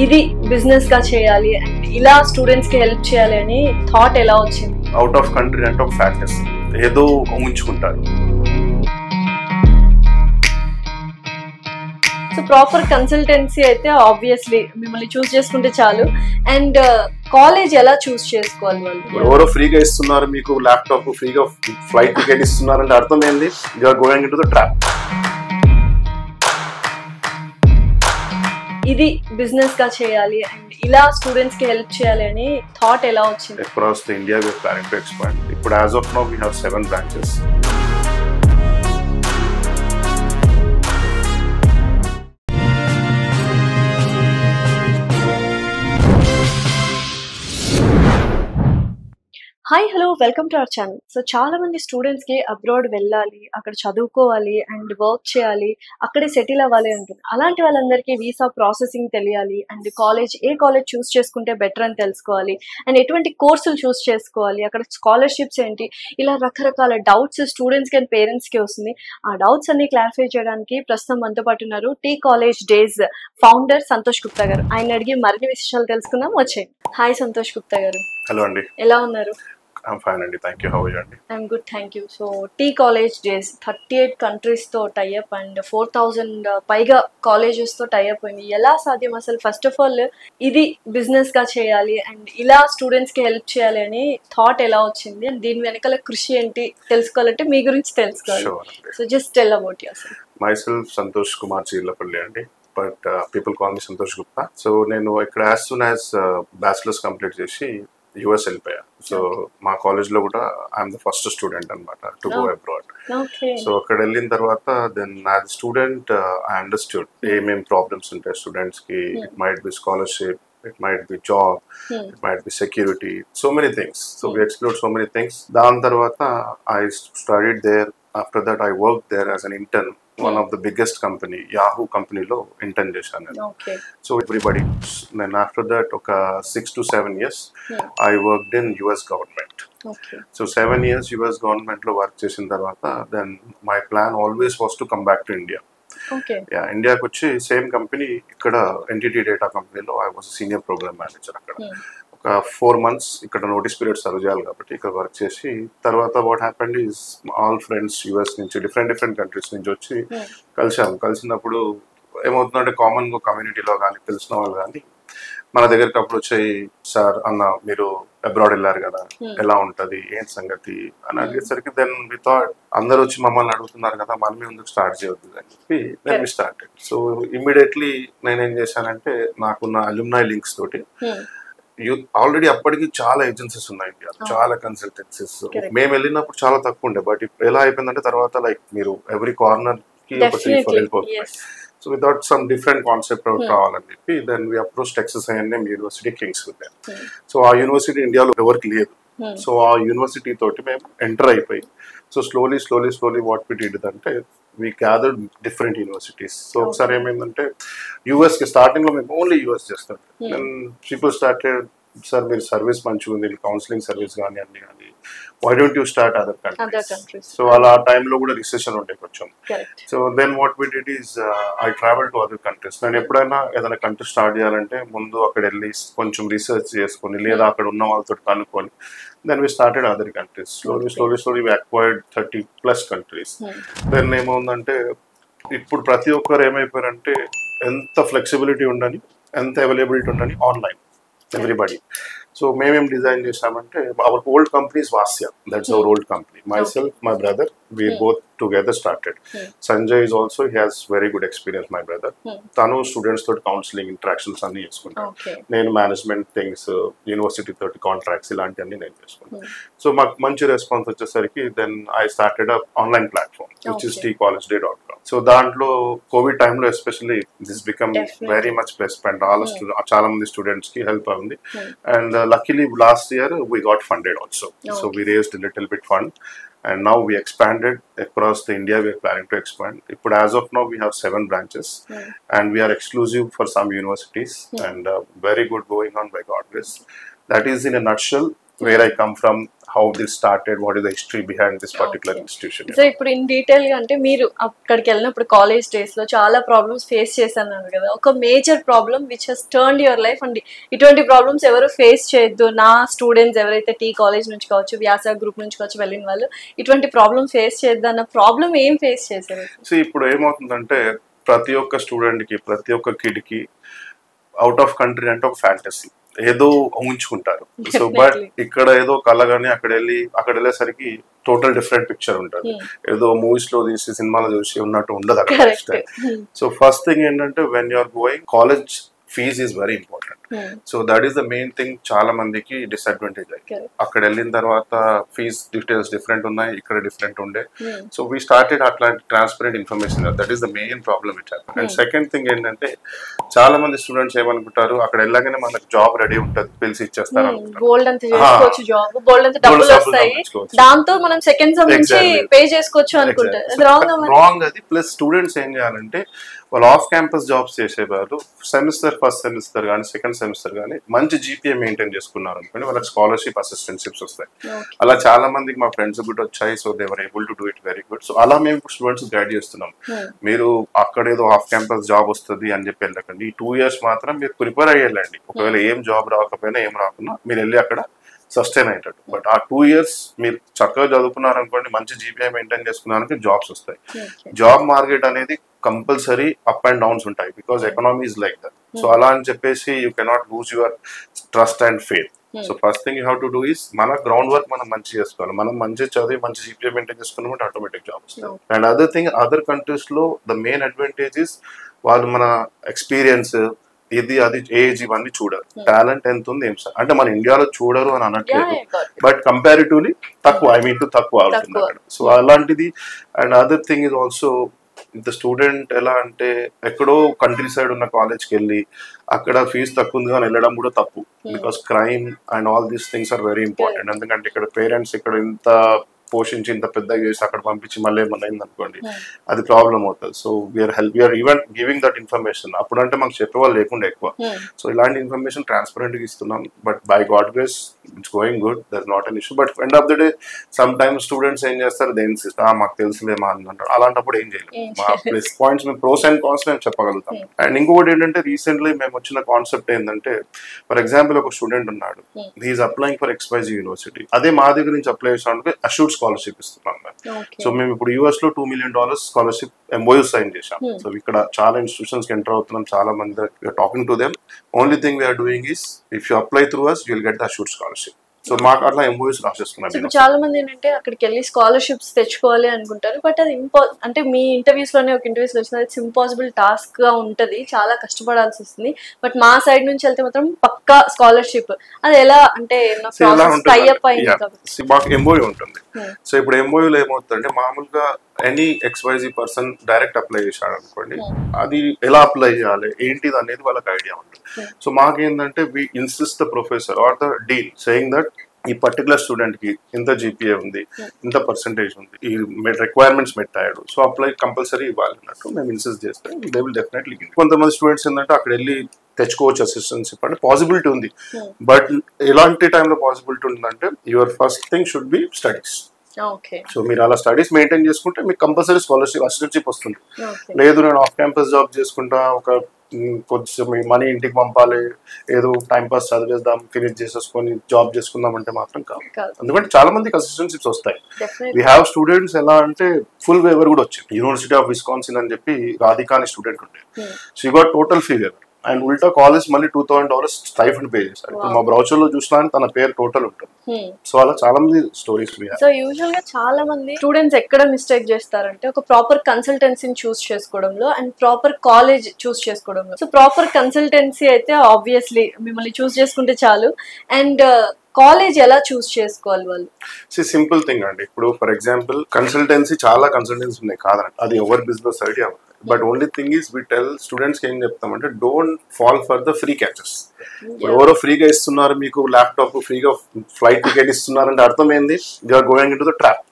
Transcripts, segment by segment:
ఇది బిజినెస్ గా చేయాలి అండ్ ఇలా స్టూడెంట్స్ కి హెల్ప్ చేయాలి అని థాట్ ఎలా వచ్చింది? అవుట్ ఆఫ్ కంట్రీ అంటే ఒక ఫ్యాక్టర్స్ ఏదో ఊహించుకుంటారు. సో ప్రాపర్ కన్సల్టెన్సీ అయితే ఆబ్వియస్లీ మిమ్మల్ని చూస్ చేసుకుంటే చాలు. అండ్ కాలేజ్ ఎలా చూస్ చేసుకోవాలి? వాళ్ళు ఎవరో ఫ్రీగా ఇస్తున్నారు, మీకు ల్యాప్టాప్ ఫ్రీగా ఫ్లైట్ టికెట్ ఇస్తున్నారు అంటే అర్థం ఏంది? You are going into the trap. ఇది బిజినెస్ గా చేయాలి అండ్ ఇలా స్టూడెంట్స్ కి హెల్ప్ చేయాలి అని థాట్ ఎలా వచ్చింది? Across the India we are planning to expand. ఇప్పుడు as of now we have 7 branches. Hi hello, welcome to our channel. So చాలా మంది స్టూడెంట్స్ కి అబ్రాడ్ వెళ్ళాలి, అక్కడ చదువుకోవాలి అండ్ వర్క్ చేయాలి, అక్కడే సెటిల్ అవ్వాలి ఉంటుంది. అలాంటి వాళ్ళందరికీ వీసా ప్రాసెసింగ్ తెలియాలి అండ్ ఏ కాలేజ్ చూస్ చేసుకుంటే బెటర్ అని తెలుసుకోవాలి అండ్ ఎటువంటి కోర్సులు చూస్ చేసుకోవాలి, అక్కడ స్కాలర్షిప్స్ ఏంటి, ఇలా రకరకాల డౌట్స్ స్టూడెంట్స్కి అండ్ పేరెంట్స్కి వస్తుంది. ఆ డౌట్స్ అన్ని క్లారిఫై చేయడానికి ప్రస్తుతం మనతో పాటు ఉన్నారు T college days founder Santosh Gupta గారు. ఆయన అడిగి మరిన్ని విషయాలు తెలుసుకుందాం, వచ్చేయండి. హాయ్ సంతోష్ గుప్తా గారు. హలో అండి. ఎలా ఉన్నారు? I'm fine అండి, thank you. How are you అండి? I'm good, thank you. So T college days 38 countries తో టైఅప్ అండ్ 4000 పైగా కాలేజెస్ తో టైఅప్ అయింది. ఎలా సాధ్యం అసలు? ఫస్ట్ ఆఫ్ ఆల్ ఇది బిజినెస్ గా చేయాలి అండ్ ఇలా స్టూడెంట్స్ కి హెల్ప్ చేయాలి అని థాట్ ఎలా వచ్చింది అండ్ దీని వెనకాల కృషి ఏంటి తెలుసుకోవాలంటే మీ గురించి తెలుసుకోవాలి. So just tell about yourself. Myself Santosh Kumar Chirlapalli అండి, but people call me Santosh Gupta. So నేను ఇక్కడ as soon as bachelors complete చేసి యుఎస్ వెళ్ళిపోయా. సో మా కాలేజ్ లో కూడా ఐఎమ్ ద ఫస్ట్ స్టూడెంట్ అనమాట టు గో అబ్రాడ్. సో అక్కడ వెళ్ళిన తర్వాత then as student I understood ఏమేం ప్రాబ్లమ్స్ ఉంటాయి స్టూడెంట్స్ కి. It might be scholarship, it might be job, it might be security, so many things. So we explored so many things. Dan tarvata I studied there. After that I worked there as an intern, one of the biggest company, Yahoo company lo intern chesanu. Okay. So everybody, then after that oka 6 to 7 years I worked in US government. Okay. So 7 years US government lo work chesin tarvata then my plan always was to come back to India. Okay. Yeah, ఇండియాకి వచ్చి same company ఇక్కడ NTT data కంపెనీలో I was senior program manager. అక్కడ ఒక 4 months ఇక్కడ notice period serve చేయాలి కాబట్టి ఇక్కడ వర్క్ చేసి తర్వాత what happened is all friends US నుంచి డిఫరెంట్ కంట్రీస్ నుంచి వచ్చి కలిసినప్పుడు ఏమవుతుందంటే కామన్ గా కమ్యూనిటీలో కానీ తెలిసిన వాళ్ళు కానీ మన దగ్గరికి అప్పుడు వచ్చాయి, సార్ అన్న మీరు అబ్రాడ్ వెళ్ళారు కదా, ఎలా ఉంటది ఏంటి సంగతి అని అడిగేసరికి దెన్ వి థాట్ అందరు వచ్చి మమ్మల్ని అడుగుతున్నారు కదా మనమే ముందుకు స్టార్ట్ చేయవద్దు అని చెప్పి then we started. So immediately నేనేం చేశానంటే నాకున్న అల్యూమినై లింక్స్ తోటి ఆల్రెడీ అప్పటికి చాలా ఏజెన్సీస్ ఉన్నాయి ఇండియా, చాలా కన్సల్టెన్సీస్. మేము వెళ్ళినప్పుడు చాలా తక్కువ ఉండే, బట్ ఎలా అయిపోయిందంటే తర్వాత లైక్ మీరు ఎవ్రీ కార్నర్ కి ఒక 3-4 వెళ్ళిపోతుంది. So we thought some different concept of రావాలని చెప్పి then we approached Texas A&M University Kingsville. So ఆ యూనివర్సిటీ ఇండియాలో ఎవరికి లేదు. సో ఆ యూనివర్సిటీ తోటి మేము ఎంటర్ అయిపోయి so slowly what we did అంటే we gathered different universities. So ఒకసారి ఏమైందంటే యూఎస్ కి స్టార్టింగ్ లో మేము ఓన్లీ యూఎస్ చేస్తాం. then people started, సార్ మీరు సర్వీస్ మంచిగా ఉంది, కౌన్సిలింగ్ సర్వీస్ కానీ అన్ని కానీ why don't you start other countries? So అలా టైంలో కూడా రిసెషన్ ఉండే కొంచెం. So then what we did is I travel to other countries. నేను ఎప్పుడైనా ఏదైనా కంట్రీ స్టార్ట్ చేయాలంటే ముందు అక్కడ వెళ్ళి కొంచెం రీసెర్చ్ చేసుకొని లేదా అక్కడ ఉన్న వాళ్ళతో కనుక్కొని then we started other countries. Slowly we acquired 30+ countries. Then ఏమవుందంటే ఇప్పుడు ప్రతి ఒక్కరు ఏమైపోయారంటే ఎంత ఫ్లెక్సిబిలిటీ ఉండని, ఎంత అవైలబిలిటీ ఉండని ఆన్లైన్ ఎవ్రీబడి. సో మేమేం డిజైన్ చేసామంటే అవర్ ఓల్డ్ కంపెనీ ఇస్ వాస్య, that's our old company. myself, my brother, we both together started. Sanjay is also, he has very good experience, my brother. Tanu students తోటి counselling interactions అన్ని చేసుకుంటాను, నేను management things university తోటి contracts ఇలాంటివన్నీ నేను చేసుకుంటాను. So మాకు మంచి రెస్పాన్స్ వచ్చేసరికి then I started up online platform which is tcollegeday.com. So దాంట్లో కోవిడ్ టైంలో especially this become very much plus point. చాలా మంది స్టూడెంట్స్ కి హెల్ప్ అయింది. And luckily last year we got funded also. So we raised a little bit fund and now we expanded across the India. We are planning to expand. But as of now we have 7 branches and we are exclusive for some universities and very good going on by God grace. That is in a nutshell where I come from, how this started, what is the history behind this particular institution. So ఇప్పుడు in detail గా అంటే మీరు అక్కడికి వెళ్ళినప్పుడు college days లో చాలా problems face చేశాను కదా, ఒక major problem which has turned your life అండి, ఇటువంటి ప్రాబ్లమ్స్ ఎవరు ఫేస్ చేయొద్దు, నా స్టూడెంట్స్ ఎవరైతే టీ కాలేజ్ నుంచి కావచ్చు, వ్యాస గ్రూప్ నుంచి కావచ్చు వెళ్ళిన వాళ్ళు ఇటువంటి ప్రాబ్లమ్ ఫేస్ చేయొద్దు అన్న ప్రాబ్లమ్ ఏం ఫేస్ చేశారు? సో ఇప్పుడు ఏమవుతుందంటే ప్రతి ఒక్క స్టూడెంట్ కి, ప్రతి ఒక్క కిడ్ కి అవుట్ ఆఫ్ కంట్రీ అంటే ఒక ఫ్యాంటసీ, ఏదో ఊహించుకుంటారు. సో బట్ ఇక్కడ ఏదో కలగానే అక్కడ వెళ్ళేసరికి టోటల్ డిఫరెంట్ పిక్చర్ ఉంటుంది. ఏదో మూవీస్ లో తీసి సినిమాలో చూసి ఉన్నట్టు ఉండదు అక్కడ. సో ఫస్ట్ థింగ్ ఏంటంటే when you're going, college fees is very important. So that is the main thing. చాలా మందికి డిసడ్వాంటేజ్ అయ్యి అక్కడ వెళ్ళిన తర్వాత ఫీజ్ డీటెయిల్స్ డిఫరెంట్ ఉన్నాయి, ఇక్కడ డిఫరెంట్ ఉండే. సో వీ స్టార్టెడ్ అట్లాంటి transparent information. That is the main problem it happen. And second thing ఏంటంటే చాలా మంది స్టూడెంట్స్ ఏమనుకుంటారు, అక్కడ వెళ్ళగానే మనకు జాబ్ రెడీ ఉంటుంది, పిలిచి ఇచ్చేస్తారు అనుకుంటారు. దాంతో మనం సెకండ్ సెమ్ నుంచి పే చేసుకోవచ్చు అనుకుంటారు. రాంగ్ అది. ప్లస్ స్టూడెంట్స్ ఏం చేయాలంటే వాళ్ళు ఆఫ్ క్యాంపస్ జాబ్స్ చేసేవారు సెమిస్టర్, ఫస్ట్ సెమిస్టర్ కానీ సెకండ్ సెమిస్టర్ కానీ మంచి జీపీఏ మెయింటైన్ చేసుకున్నారు అనుకోండి, వాళ్ళకి స్కాలర్షిప్, అసిస్టెంట్షిప్స్ వస్తాయి. అలా చాలా మందికి మా ఫ్రెండ్స్ కూడా వచ్చాయి. So they were able to do it very good. So అలా మేము స్టూడెంట్స్ గైడ్ చేస్తున్నాం. మీరు అక్కడ ఏదో ఆఫ్ క్యాంపస్ జాబ్ వస్తుంది అని చెప్పి వెళ్ళకండి. ఈ 2 years మాత్రం మీరు ప్రిపేర్ అయ్యేళ్ళండి. ఒకవేళ ఏం జాబ్ రాకపోయినా ఏం రాకున్నా మీరు వెళ్ళి అక్కడ సస్టైన్ అయ్యేటట్టు. బట్ ఆ 2 years మీరు చక్కగా చదువుకున్నారనుకోండి, మంచి జీపీఐ మెయింటైన్ చేసుకున్నారంటే జాబ్స్ వస్తాయి. జాబ్ మార్కెట్ అనేది కంపల్సరీ అప్ అండ్ డౌన్స్ ఉంటాయి, because economy is like that. So అలా అని చెప్పేసి you cannot lose your trust and faith. So first thing you have to do is మన గ్రౌండ్ వర్క్ మనం మంచి చేసుకోవాలి. మనం మంచి చదివి మంచి జీపీఐ మెయింటైన్ చేసుకున్నామంటే ఆటోమేటిక్ జాబ్ వస్తుంది. And other thing, other countries లో ద మెయిన్ అడ్వాంటేజ్ ఇస్ వాళ్ళు మన ఎక్స్పీరియన్స్, ఇది అది ఏజ్ ఇవన్నీ చూడరు. టాలెంట్ ఎంత ఉంది ఏం సార్ అంటే మన ఇండియాలో చూడరు అని అనట్లేదు, బట్ కంపారిటివ్లీ తక్కువ, తక్కువ అవుతుంది అక్కడ. సో అలాంటిది. And other thing is also the student ఎలా అంటే ఎక్కడో కంట్రీ సైడ్ ఉన్న కాలేజ్కి వెళ్ళి అక్కడ ఫీజు తక్కువ ఉంది కానీ వెళ్ళడం కూడా తప్పు. Because crime and all these things are very important. ఎందుకంటే ఇక్కడ పేరెంట్స్ ఇక్కడ ఇంత పోషించి ఇంత పెద్దగా చేసి అక్కడ పంపించి మళ్ళీ ఏమన్నా అయింది అనుకోండి, అది ప్రాబ్లం అవుతుంది. So we're even giving that information. అప్పుడంటే మాకు చెప్పేవాళ్ళు లేకుండా ఎక్కువ. సో ఇలాంటి ఇన్ఫర్మేషన్ ట్రాన్స్పరెంట్ గా ఇస్తున్నాం. But by God grace it's going good, there not an issue. But end of the day sometimes students ఏం చేస్తారు, దేని మాకు తెలుసులేమా అని అంటారు. అలాంటప్పుడు ఏం చేయలేము. మా ప్లస్ పాయింట్స్ మేము ప్రోస్ అండ్ కాన్స్ మేము చెప్పగలుగుతాం. అండ్ ఇంకొకటి ఏంటంటే రీసెంట్లీ మేము వచ్చిన కాన్సెప్ట్ ఏంటంటే, ఫర్ ఎగ్జాంపుల్ ఒక స్టూడెంట్ ఉన్నాడు, he is applying for XYZ university. అదే మా దగ్గర నుంచి అప్లై చేసినప్పుడు అష్యూర్డ్ స్కాలర్షిప్ ఇస్తున్నాం. సో మేము ఇప్పుడు US లో $2 million స్కాలర్షిప్ MOU సైన్ చేశాం. సో ఇక్కడ చాలా ఇన్స్టిట్యూషన్స్ కి ఎంటర్ అవుతున్నాం, చాలా మంది talking to them. Only thing we are doing is if you apply through us you will get the assured scholarship. So మాకు అట్లా MOUs రాసేసుకున్నాం. చాలా మంది ఏంటంటే అక్కడికి వెళ్ళి స్కాలర్షిప్స్ తెచ్చుకోవాలి అనుకుంటారు, బట్ అది అంటే మీ ఇంటర్వ్యూస్ లోనే ఒక ఇంటర్వ్యూస్ లో వచ్చిన ఇట్స్ ఇంపాసిబుల్ టాస్క్ గా ఉంటది, చాలా కష్టపడాల్సి వస్తుంది. బట్ మా సైడ్ నుంచి వెళ్తే మాత్రం పక్కా స్కాలర్షిప్. అది ఎలా అంటే మాకు MOU ఉంటుంది. సో ఇప్పుడు MOUలో ఏమవుతుందంటే మామూలుగా any XYZ person direct apply చేశాడు అనుకోండి, అది ఎలా అప్లై చేయాలి ఏంటిది అనేది వాళ్ళకి ఐడియా ఉంటుంది. సో మాకేంటంటే we insist the professor or the dean saying that ఈ పర్టికులర్ స్టూడెంట్ కి ఇంత జీపీఏ ఉంది, ఇంత పర్సెంటేజ్ ఉంది, ఈ రిక్వైర్మెంట్స్ మెట్టాడు, సో అప్లై కంపల్సరీ ఇవ్వాలి అన్నట్టు మేము ఇన్సిస్ట్ చేస్తే దే విల్ డెఫినెట్లీ. కొంతమంది స్టూడెంట్స్ ఏంటంటే అక్కడ వెళ్ళి తెచ్చుకోవచ్చు అసిస్టెన్షిప్ అంటే పాసిబిలిటీ ఉంది. బట్ ఎలాంటి టైంలో పాసిబిలిటీ ఉందంటే your first thing should be studies. So మీరు అలా స్టడీస్ మెయింటైన్ చేసుకుంటే మీకు కంపల్సరీ స్కాలర్షిప్ అసిస్టెన్షిప్ వస్తుంది. లేదు నేను ఆఫ్ క్యాంపస్ జాబ్ చేసుకుంటా, ఒక కొంచెం మనీ ఇంటికి పంపాలి, ఏదో టైం పాస్ చదివేద్దాం, ఫినిష్ చేసేసుకొని జాబ్ చేసుకుందాం అంటే మాత్రం కాదు. ఎందుకంటే చాలా మందికి అసిస్టెన్షిప్స్ వస్తాయి. వీ హ్యావ్ స్టూడెంట్స్ ఎలా అంటే ఫుల్ వేవర్ కూడా వచ్చింది. యూనివర్సిటీ ఆఫ్ విస్కాన్సిన్ అని చెప్పి రాధికా అనే స్టూడెంట్ ఉండే, she got total fee waiver. And ఉల్టా కాలేజ్ మళ్ళీ $2,000 స్టైఫండ్ పే చేశారు. మా బ్రౌచర్ లో చూసినా తన పేరు టోటల్ ఉంటుంది. సో అలా చాలా మంది స్టోరీస్. సో యూజువల్ గా చాలా మంది స్టూడెంట్స్ ఎక్కడ మిస్టేక్ చేస్తారంటే ఒక ప్రాపర్ కన్సల్టెన్సీని చూస్ చేసుకోవడంలో అండ్ ప్రాపర్ కాలేజ్ చూస్ చేసుకోవడంలో. సో ప్రాపర్ కన్సల్టెన్సీ అయితే ఆబ్వియస్లీ మిమ్మల్ని చూస్ చేసుకుంటే చాలు. అండ్ కాలేజ్ ఎలా చూస్ చేసుకోవాలి వాళ్ళు? సింపుల్ థింగ్ అండి. ఇప్పుడు ఫర్ ఎగ్జాంపుల్ కన్సల్టెన్సీ, చాలా కన్సల్టెన్సీ ఉన్నాయి కాదండి, అది ఎవరి business idea. But only thing is we tell students ఏం చెప్తామంటే don't fall for the free catches. ఎవరో ఫ్రీగా ఇస్తున్నారు, మీకు ల్యాప్టాప్ ఫ్రీగా, ఫ్లైట్ టికెట్ ఇస్తున్నారంటే అర్థం ఏంది, they are going into the trap.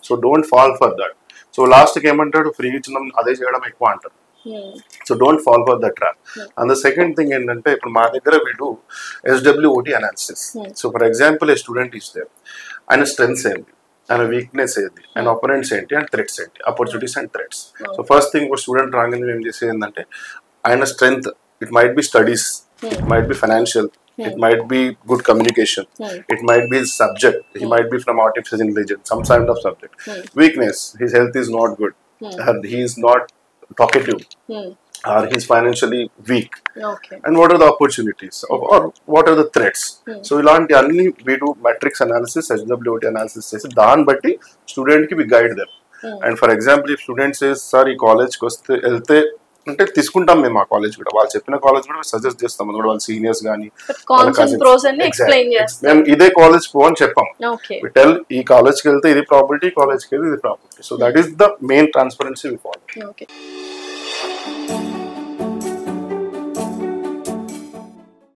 So don't fall for that. So last కి ఏమంటాడు, ఫ్రీ ఇచ్చిన అదే చేయడం ఎక్కువ అంటారు. So don't fall for the trap. And the second thing ఏంటంటే ఇప్పుడు మా దగ్గర వీడు SWOT analysis. So for example a student ఇస్తే ఆయన స్ట్రెంగ్స్ ఏంటి, ఆయన వీక్నెస్ ఏంటి, ఆయన ఆపరెంట్స్ ఏంటి అండ్ థ్రెట్స్ ఏంటి, opportunities and threats. So first thing ఒక స్టూడెంట్ రాగానే మేము చేసేది ఏంటంటే ఆయన strength, it might B studies, it might B financial, it might be good communication, it might be subject, he might be from artificial intelligence, some kind of subject. Weakness, his health is not good, he is not talkative, or he is financially weak. Okay. And what are the opportunities, or what are the threats? So ilanti anni we do matrix analysis, SWOT analysis chesi daan batti student ki we guide them. And for example, if student says sir ee college ki vaste వెళ్తే అంటే తీసుకుంటాం మేము ఆ college కూడా, వాళ్ళు చెప్పిన college కూడా suggest చేస్తాం, అది కూడా వాళ్ళ సీనియర్స్ కానీ మేము ఇదే కాలేజ్ పో అని చెప్పాం. టెల్ ఈ కాలేజ్కి వెళ్తే ఇది ప్రాపర్టీ, కాలేజ్కి వెళ్తే ఇది property. So that is the main transparency we follow.